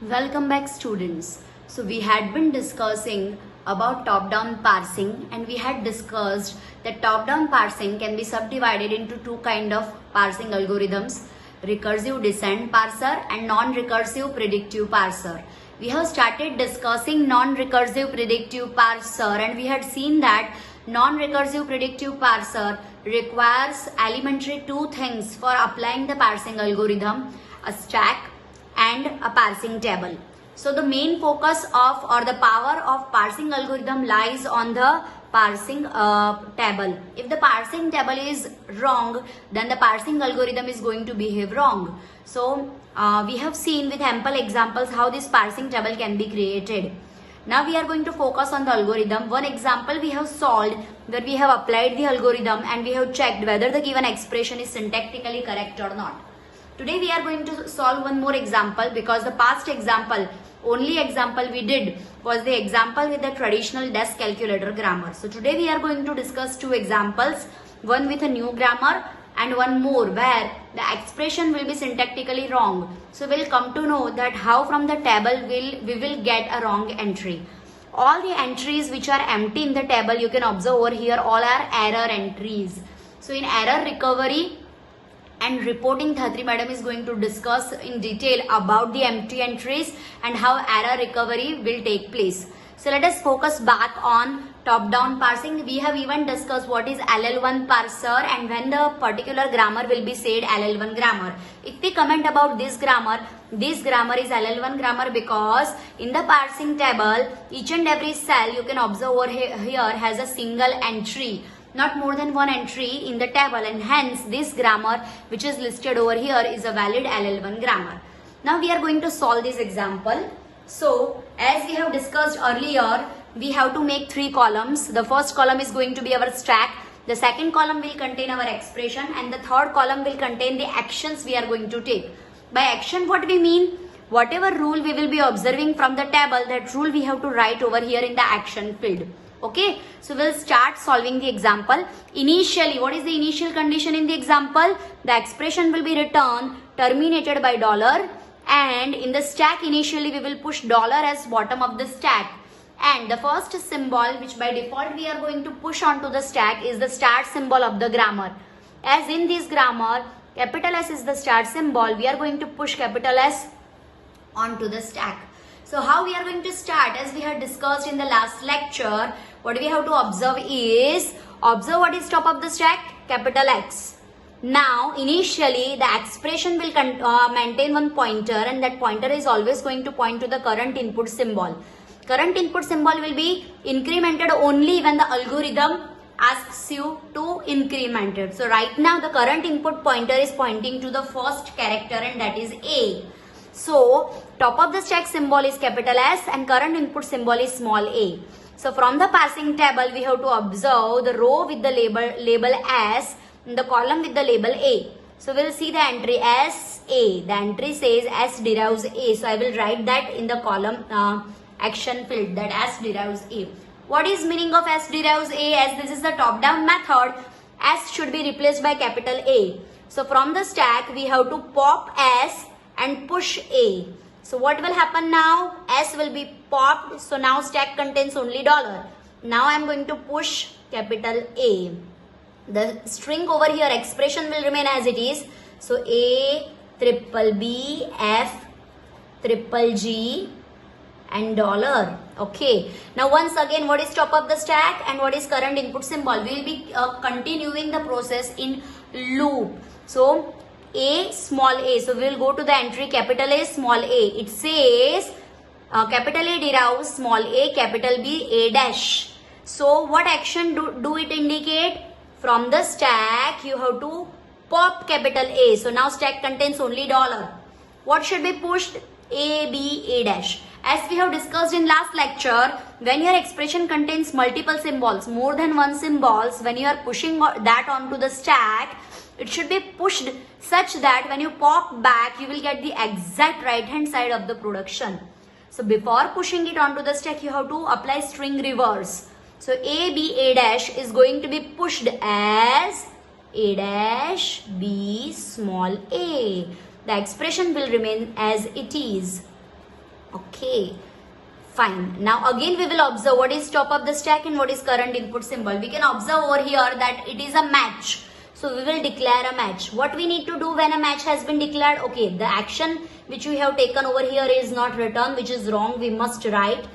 Welcome back students. So we had been discussing about top-down parsing and we had discussed that top-down parsing can be subdivided into two kind of parsing algorithms, recursive descent parser and non-recursive predictive parser. We have started discussing non-recursive predictive parser and we had seen that non-recursive predictive parser requires elementary two things for applying the parsing algorithm, a stack and a parsing table. So the main focus of or the power of parsing algorithm lies on the parsing table. If the parsing table is wrong, then the parsing algorithm is going to behave wrong. So we have seen with ample examples how this parsing table can be created. Now we are going to focus on the algorithm. One example we have solved where we have applied the algorithm and we have checked whether the given expression is syntactically correct or not. Today we are going to solve one more example because the past example, only example we did was the example with the traditional desk calculator grammar. So today we are going to discuss two examples, one with a new grammar and one more where the expression will be syntactically wrong. So we'll come to know that how from the table we will get a wrong entry. All the entries which are empty in the table you can observe over here all are error entries. So in error recovery and reporting, Dhatri madam is going to discuss in detail about the empty entries and how error recovery will take place. So let us focus back on top-down parsing. We have even discussed what is LL1 parser and when the particular grammar will be said LL1 grammar. If we comment about this grammar is LL1 grammar because in the parsing table, each and every cell you can observe over here has a single entry, not more than one entry in the table, and hence this grammar which is listed over here is a valid LL1 grammar. Now we are going to solve this example. So as we have discussed earlier, we have to make three columns. The first column is going to be our stack, the second column will contain our expression and the third column will contain the actions we are going to take. By action what we mean? Whatever rule we will be observing from the table, that rule we have to write over here in the action field. Okay, so we'll start solving the example. Initially, what is the initial condition in the example? The expression will be returned terminated by $, and in the stack initially we will push $, as bottom of the stack, and the first symbol which by default we are going to push onto the stack is the start symbol of the grammar. As in this grammar, capital S is the start symbol, we are going to push capital S onto the stack. So how we are going to start? As we had discussed in the last lecture, what we have to observe is, observe what is top of the stack? Capital X. Now initially the expression will maintain one pointer and that pointer is always going to point to the current input symbol. Current input symbol will be incremented only when the algorithm asks you to increment it. So right now the current input pointer is pointing to the first character and that is A. So top of the stack symbol is capital S and current input symbol is small a. So from the parsing table we have to observe the row with the label S and the column with the label A. So we'll see the entry S A. The entry says S derives A. So I will write that in the column action field, that S derives A. What is meaning of S derives A? As this is the top down method, S should be replaced by capital A. So from the stack we have to pop S and push A. So what will happen now? S will be popped. So now stack contains only $. Now I am going to push capital A. The string over here, expression will remain as it is. So A, triple B, F, triple G and $. Okay. Now once again, what is top of the stack and what is current input symbol? We will be continuing the process in loop. So A, small a. So we will go to the entry capital A, small a. It says capital A derives small a, capital B, A dash. So what action do it indicate? From the stack you have to pop capital A. So now stack contains only $. What should be pushed? A, B, A dash. As we have discussed in last lecture, when your expression contains multiple symbols, more than one symbols, when you are pushing that onto the stack, it should be pushed such that when you pop back, you will get the exact right hand side of the production. So before pushing it onto the stack, you have to apply string reverse. So A, B, A dash is going to be pushed as A dash, B, small a. The expression will remain as it is. Okay, fine. Now again we will observe what is top of the stack and what is current input symbol. We can observe over here that it is a match. So we will declare a match. What we need to do when a match has been declared? Okay, the action which we have taken over here is not written, which is wrong. We must write.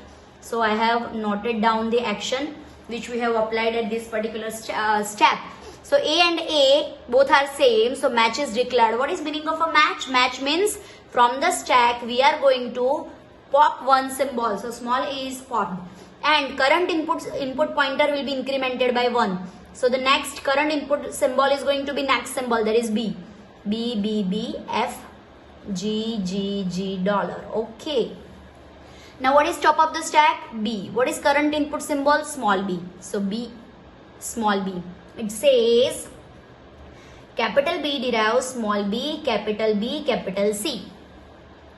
So I have noted down the action which we have applied at this particular step. So A and A both are same. So match is declared. What is meaning of a match? Match means from the stack we are going to pop one symbol. So small a is popped. And current input pointer will be incremented by 1. So the next current input symbol is going to be next symbol, that is B. B, B, B, F, G, G, G, dollar. Okay. Now what is top of the stack? B. What is current input symbol? Small b. So B, small b. It says capital B derives small b, capital C.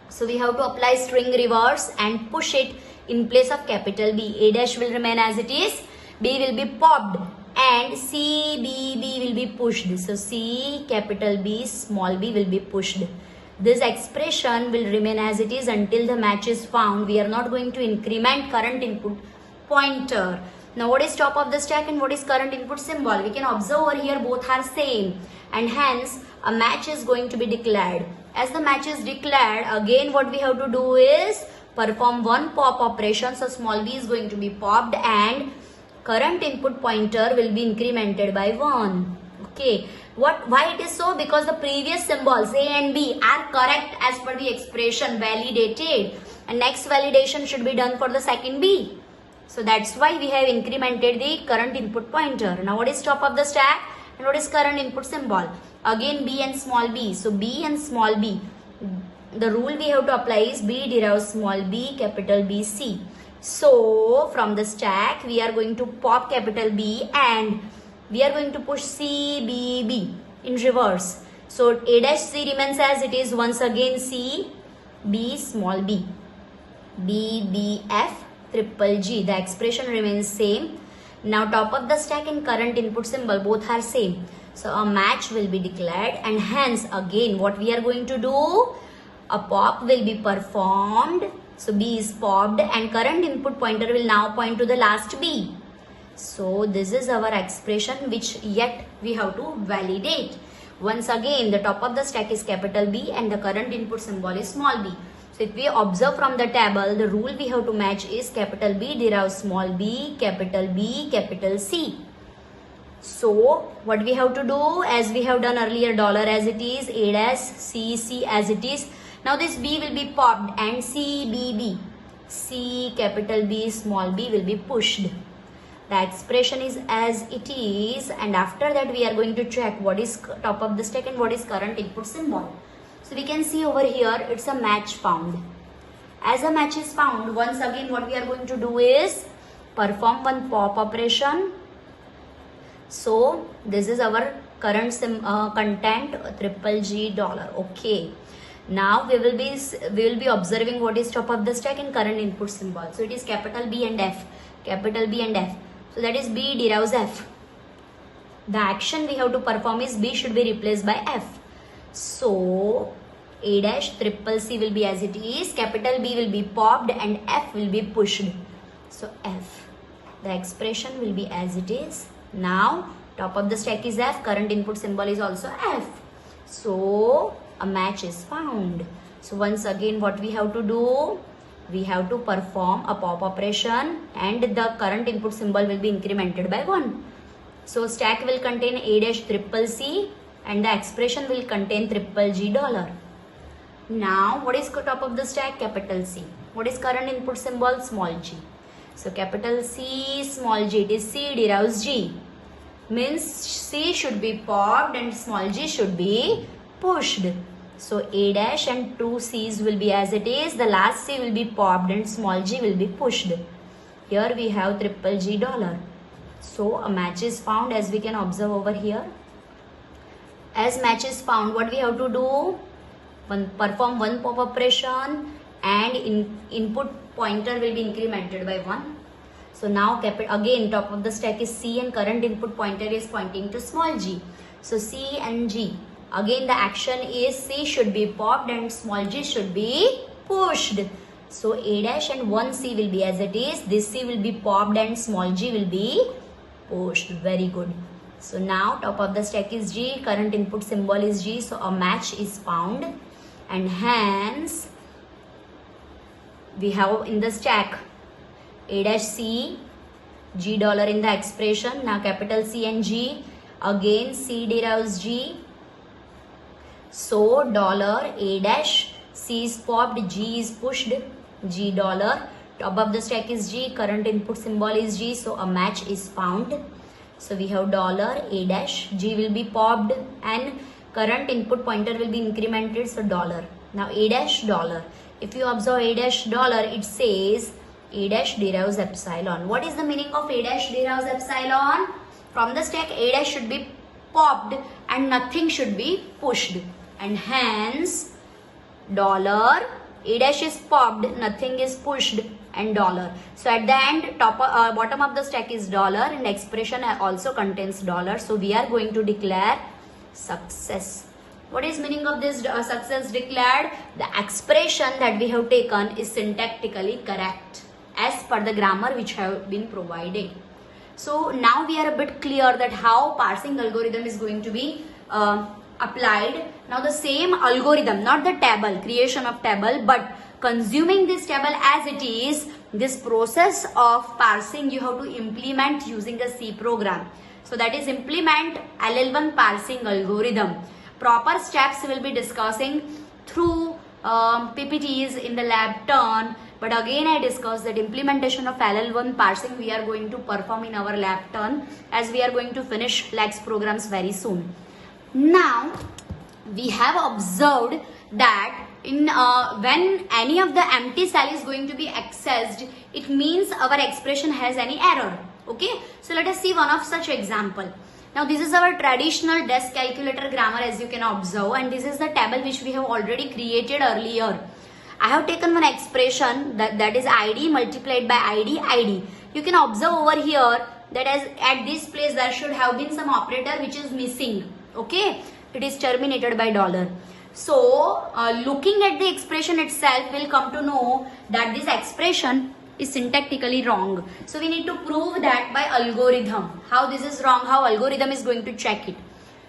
So we have to apply string reverse and push it in place of capital B. A dash will remain as it is. B will be popped and C, B, B will be pushed. So C, capital B, small b will be pushed. This expression will remain as it is until the match is found. We are not going to increment current input pointer. Now what is top of the stack and what is current input symbol? We can observe over here both are same and hence a match is going to be declared. As the match is declared, again what we have to do is perform one pop operation. So small b is going to be popped and current input pointer will be incremented by 1. Okay. Why it is so? Because the previous symbols A and B are correct as per the expression validated, and next validation should be done for the second B. So that's why we have incremented the current input pointer. Now what is top of the stack and what is current input symbol? Again B and small b. So B and small b. The rule we have to apply is B derives small b, capital B, C. So from the stack we are going to pop capital B and we are going to push C, B, B in reverse. So A dash C remains as it is. Once again C, B, small b. B, B, F, triple G. The expression remains same. Now top of the stack and current input symbol both are same. So a match will be declared and hence again what we are going to do? A pop will be performed. So B is popped and current input pointer will now point to the last B. So this is our expression which yet we have to validate. Once again the top of the stack is capital B and the current input symbol is small b. So if we observe from the table, the rule we have to match is capital B derives small b, capital C. So what we have to do, as we have done earlier, dollar as it is, A dash, C, C as it is. Now this B will be popped and C, B, B. C, capital B, small b will be pushed. The expression is as it is and after that we are going to check what is top of the stack and what is current input symbol. So we can see over here it's a match found. As a match is found, once again what we are going to do is perform one pop operation. So this is our current content triple G dollar. Okay. Now we will be observing what is top of the stack and current input symbol. So it is capital B and F. Capital B and F. So that is B derives F. The action we have to perform is B should be replaced by F. So A dash triple C will be as it is. Capital B will be popped and F will be pushed. So F. The expression will be as it is. Now top of the stack is F. Current input symbol is also F. So a match is found. So once again what we have to do? We have to perform a pop operation and the current input symbol will be incremented by 1. So stack will contain A dash triple C and the expression will contain triple G dollar. Now what is top of the stack? Capital C. What is current input symbol? Small g. So capital C, small g, it is C derives G. Means C should be popped and small g should be pushed. So A dash and two C's will be as it is. The last C will be popped and small g will be pushed. Here we have triple G dollar. So a match is found as we can observe over here. As match is found, what we have to do? Perform one pop operation and input pointer will be incremented by 1. So now again top of the stack is C and current input pointer is pointing to small g. So C and G. Again the action is C should be popped and small g should be pushed. So A dash and one C will be as it is. This C will be popped and small g will be pushed. Very good. So now top of the stack is G, current input symbol is G, so a match is found, and hence we have in the stack A dash C, G dollar in the expression. Now capital C and G, again C derives G, so dollar A dash, C is popped, G is pushed, G dollar, top of the stack is G, current input symbol is G, so a match is found. So we have dollar A dash, G will be popped and current input pointer will be incremented, so dollar. Now A dash dollar, if you observe A dash dollar, it says A dash derives epsilon. What is the meaning of A dash derives epsilon? From the stack A dash should be popped and nothing should be pushed, and hence dollar A dash is popped, nothing is pushed, and dollar. So at the end, bottom of the stack is dollar and expression also contains dollar. So we are going to declare success. What is meaning of this success declared? The expression that we have taken is syntactically correct as per the grammar which have been provided. So now we are a bit clear that how parsing algorithm is going to be applied. Now the same algorithm, not the table, creation of table, but consuming this table as it is, this process of parsing you have to implement using a C program. So that is implement LL1 parsing algorithm. Proper steps we will be discussing through PPTs in the lab turn. But again I discussed that implementation of LL1 parsing we are going to perform in our lab turn, as we are going to finish LEX programs very soon. Now we have observed that in when any of the empty cell is going to be accessed, it means our expression has any error. Okay, so let us see one of such example. Now this is our traditional desk calculator grammar, as you can observe, and this is the table which we have already created earlier. I have taken one expression that is ID multiplied by ID. You can observe over here that as at this place there should have been some operator which is missing. Okay, it is terminated by dollar. So looking at the expression itself, we'll come to know that this expression is syntactically wrong. So we need to prove that by algorithm. How this is wrong, how algorithm is going to check it.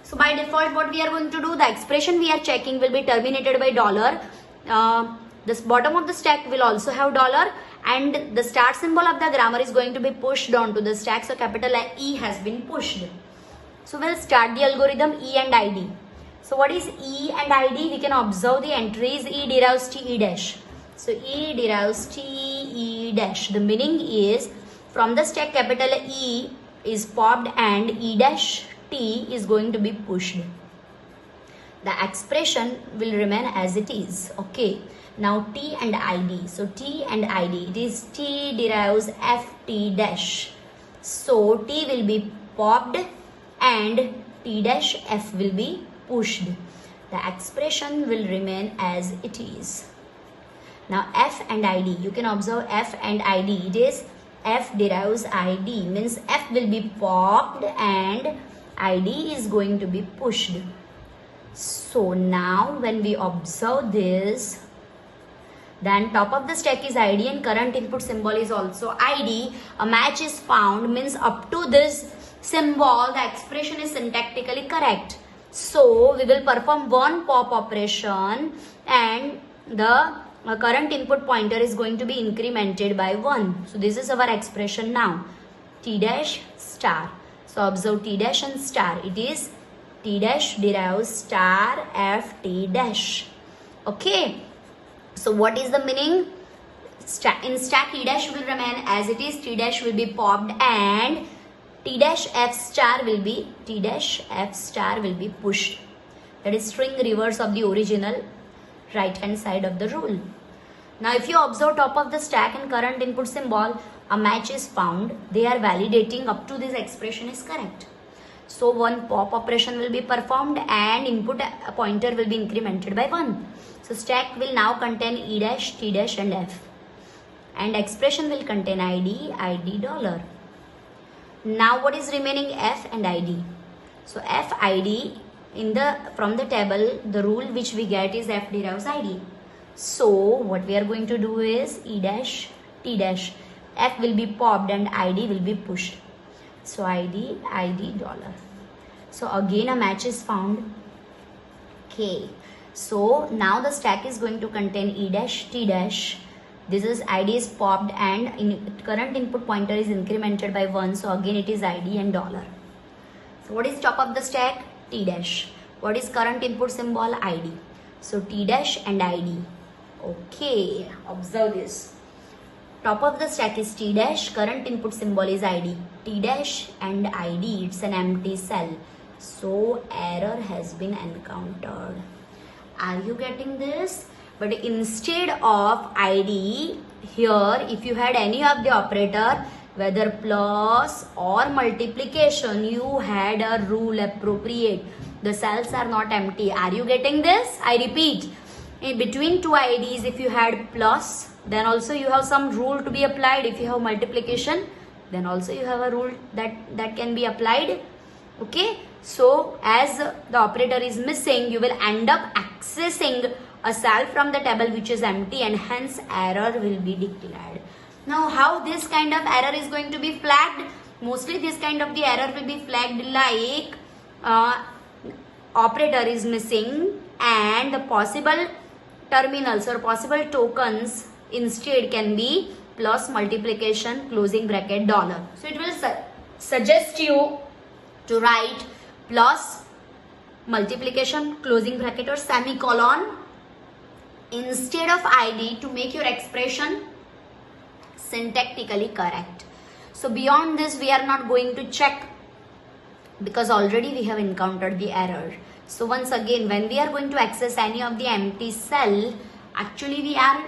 So by default what we are going to do, the expression we are checking will be terminated by dollar. This bottom of the stack will also have dollar, and the start symbol of the grammar is going to be pushed onto the stack. So capital E has been pushed. So we'll start the algorithm E and ID. So what is E and ID? We can observe the entries. E derives T E dash. So E derives T E dash. The meaning is from the stack capital E is popped and E dash T is going to be pushed. The expression will remain as it is. Okay. Now T and ID. So T and ID. It is T derives F T dash. So T will be popped and T dash F will be pushed. The expression will remain as it is. Now F and ID. You can observe F and ID. It is F derives ID. Means F will be popped and ID is going to be pushed. So now when we observe this, then top of the stack is ID and current input symbol is also ID. A match is found, means up to this symbol the expression is syntactically correct. So we will perform one pop operation and the current input pointer is going to be incremented by 1. So this is our expression now. T dash star. So observe T dash and star. It is T dash derives star F T dash. Okay. So what is the meaning? In stack T dash will remain as it is. T dash will be popped and T dash F star will be pushed. That is string reverse of the original right hand side of the rule. Now if you observe top of the stack and current input symbol, a match is found. They are validating up to this expression is correct. So one pop operation will be performed and input pointer will be incremented by 1. So stack will now contain E dash, T dash and F. And expression will contain ID dollar. Now what is remaining? F and ID. So F ID from the table, the rule which we get is F derives ID. So what we are going to do is E dash, T dash, F will be popped and ID will be pushed. So ID dollar. So again a match is found. Okay. So now the stack is going to contain E dash, T dash. This is ID is popped and current input pointer is incremented by 1. So again it is ID and dollar. So what is top of the stack? T dash. What is current input symbol? ID. So T dash and ID. Okay, observe this. Top of the stack is T dash, current input symbol is ID. T dash and ID, it's an empty cell. So error has been encountered. Are you getting this? But instead of ID, here if you had any of the operator, whether plus or multiplication, you had a rule appropriate. The cells are not empty. Are you getting this? I repeat. In between two IDs, if you had plus, then also you have some rule to be applied. If you have multiplication, then also you have a rule that can be applied. Okay, so as the operator is missing, you will end up accessing a cell from the table which is empty, and hence error will be declared. Now how this kind of error is going to be flagged? Mostly this kind of the error will be flagged like operator is missing and the possible terminals or possible tokens instead can be plus multiplication closing bracket dollar. So it will suggest you to write plus multiplication closing bracket or semicolon instead of ID to make your expression syntactically correct. So beyond this we are not going to check because already we have encountered the error. So once again, when we are going to access any of the empty cell, actually we are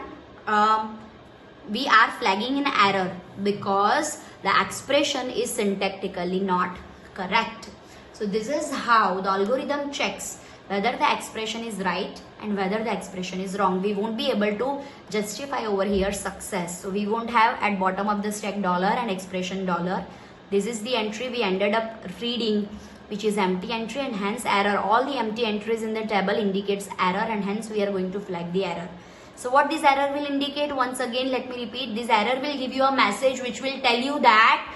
flagging an error because the expression is syntactically not correct. So this is how the algorithm checks whether the expression is right and whether the expression is wrong. We won't be able to justify over here success. So we won't have at bottom of the stack dollar and expression dollar. This is the entry we ended up reading, which is empty entry, and hence error. All the empty entries in the table indicates error, and hence we are going to flag the error. So what this error will indicate? Once again, let me repeat. This error will give you a message which will tell you that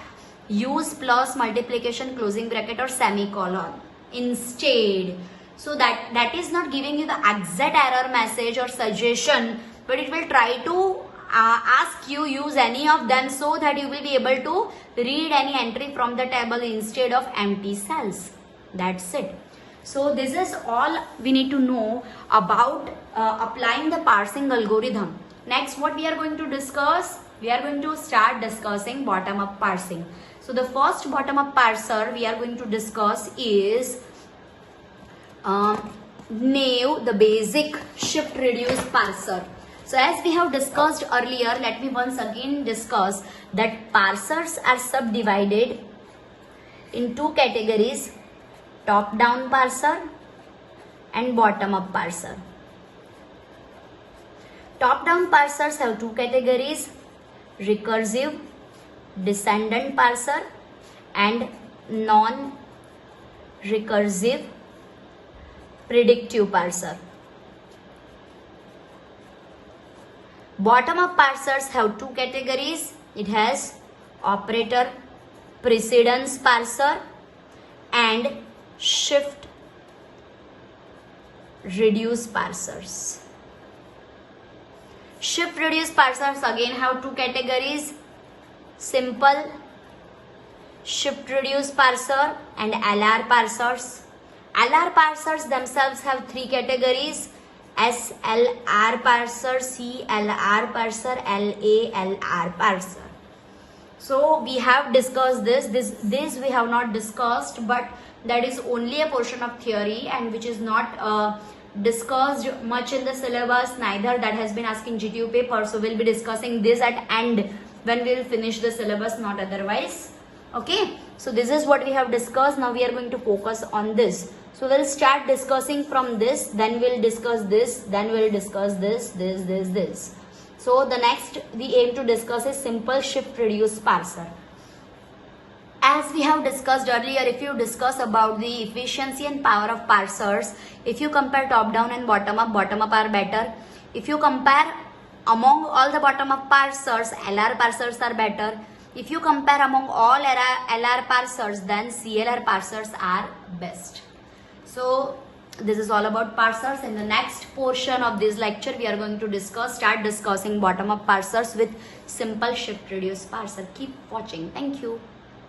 use plus multiplication closing bracket or semicolon instead. So that is not giving you the exact error message or suggestion, but it will try to ask you use any of them so that you will be able to read any entry from the table instead of empty cells. That's it. So this is all we need to know about applying the parsing algorithm. Next, what we are going to discuss? We are going to start discussing bottom-up parsing. So the first bottom-up parser we are going to discuss is Naive, the basic shift reduce parser. So as we have discussed earlier, let me once again discuss that parsers are subdivided in two categories: top-down parser and bottom-up parser. Top-down parsers have two categories: recursive descendant parser and non-recursive predictive parser. Bottom-up parsers have two categories. It has operator precedence parser and shift reduce parsers. Shift reduce parsers again have two categories: simple shift reduce parser and LR parsers. LR parsers themselves have three categories: SLR parser, CLR parser, LALR parser. So we have discussed this we have not discussed, but that is only a portion of theory and which is not discussed much in the syllabus, neither that has been asked in GTU paper. So we'll be discussing this at end when we will finish the syllabus, not otherwise. Okay, so this is what we have discussed. Now we are going to focus on this. So we'll start discussing from this, then we'll discuss this, then we'll discuss this. So the next we aim to discuss is simple shift reduce parser. As we have discussed earlier, if you discuss about the efficiency and power of parsers, if you compare top down and bottom up are better. If you compare among all the bottom-up parsers, LR parsers are better. If you compare among all LR parsers, then CLR parsers are best. So this is all about parsers. In the next portion of this lecture, we are going to start discussing bottom-up parsers with simple shift reduce parser. Keep watching. Thank you.